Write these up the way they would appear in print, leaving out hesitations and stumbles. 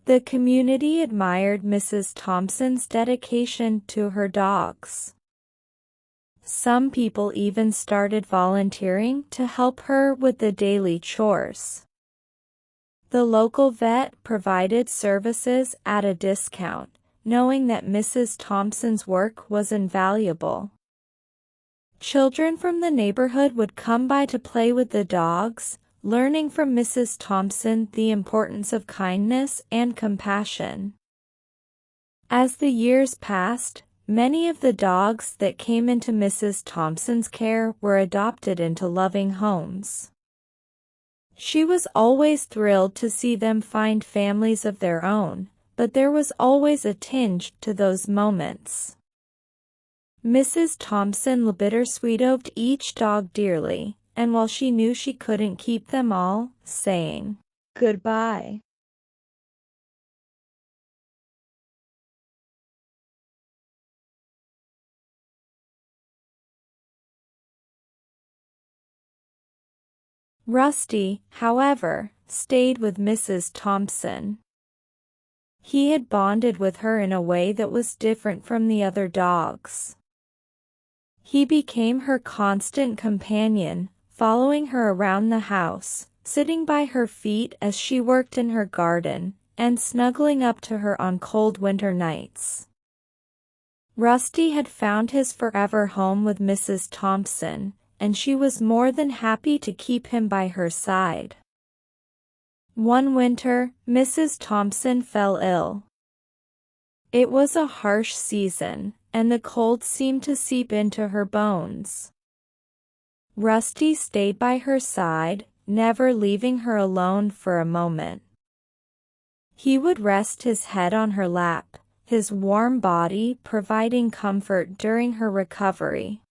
The community admired Mrs. Thompson's dedication to her dogs. Some people even started volunteering to help her with the daily chores. The local vet provided services at a discount, knowing that Mrs. Thompson's work was invaluable. Children from the neighborhood would come by to play with the dogs, learning from Mrs. Thompson the importance of kindness and compassion. As the years passed, many of the dogs that came into Mrs. Thompson's care were adopted into loving homes. She was always thrilled to see them find families of their own, but there was always a tinge to those moments. Mrs. Thompson bittersweeted each dog dearly, and while she knew she couldn't keep them all, saying goodbye. Rusty, however, stayed with Mrs. Thompson. He had bonded with her in a way that was different from the other dogs. He became her constant companion, following her around the house, sitting by her feet as she worked in her garden, and snuggling up to her on cold winter nights. Rusty had found his forever home with Mrs. Thompson, and she was more than happy to keep him by her side. One winter, Mrs. Thompson fell ill. It was a harsh season, and the cold seemed to seep into her bones. Rusty stayed by her side, never leaving her alone for a moment. He would rest his head on her lap, his warm body providing comfort during her recovery.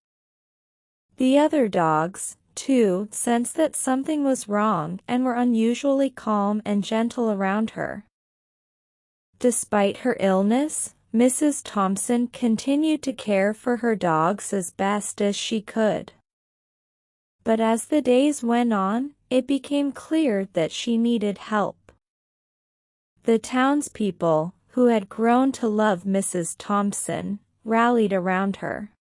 The other dogs, too, sensed that something was wrong and were unusually calm and gentle around her. Despite her illness, Mrs. Thompson continued to care for her dogs as best as she could. But as the days went on, it became clear that she needed help. The townspeople, who had grown to love Mrs. Thompson, rallied around her.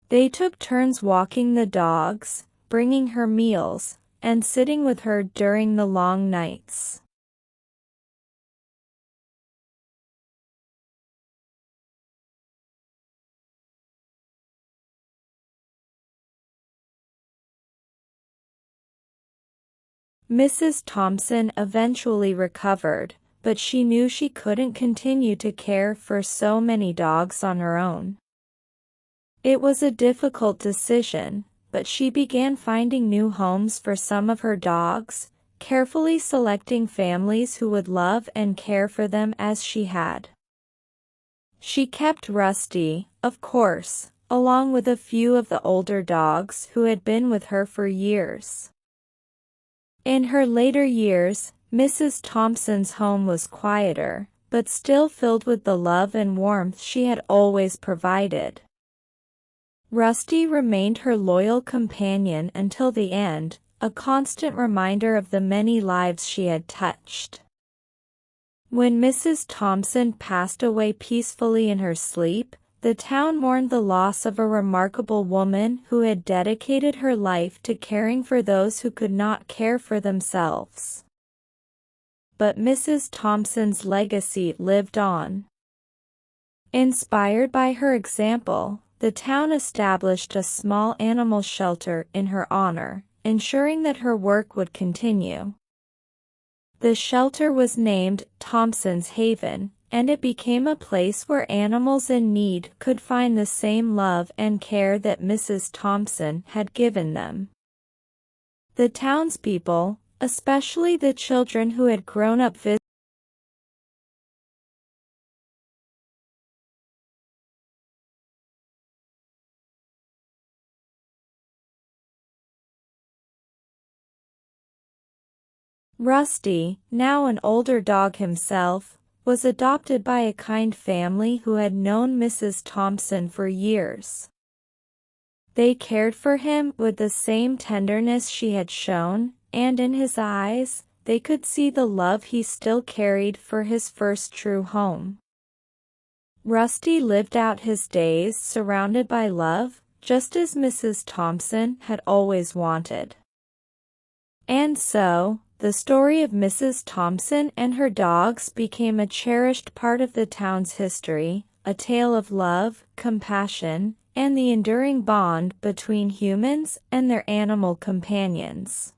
They took turns walking the dogs, bringing her meals, and sitting with her during the long nights. Mrs. Thompson eventually recovered, but she knew she couldn't continue to care for so many dogs on her own. It was a difficult decision, but she began finding new homes for some of her dogs, carefully selecting families who would love and care for them as she had. She kept Rusty, of course, along with a few of the older dogs who had been with her for years. In her later years, Mrs. Thompson's home was quieter, but still filled with the love and warmth she had always provided. Rusty remained her loyal companion until the end, a constant reminder of the many lives she had touched. When Mrs. Thompson passed away peacefully in her sleep, the town mourned the loss of a remarkable woman who had dedicated her life to caring for those who could not care for themselves. But Mrs. Thompson's legacy lived on. Inspired by her example, the town established a small animal shelter in her honor, ensuring that her work would continue. The shelter was named Thompson's Haven, and it became a place where animals in need could find the same love and care that Mrs. Thompson had given them. The townspeople, especially the children who had grown up visiting Rusty, now an older dog himself, was adopted by a kind family who had known Mrs. Thompson for years. They cared for him with the same tenderness she had shown, and in his eyes, they could see the love he still carried for his first true home. Rusty lived out his days surrounded by love, just as Mrs. Thompson had always wanted. And so, the story of Mrs. Thompson and her dogs became a cherished part of the town's history, a tale of love, compassion, and the enduring bond between humans and their animal companions.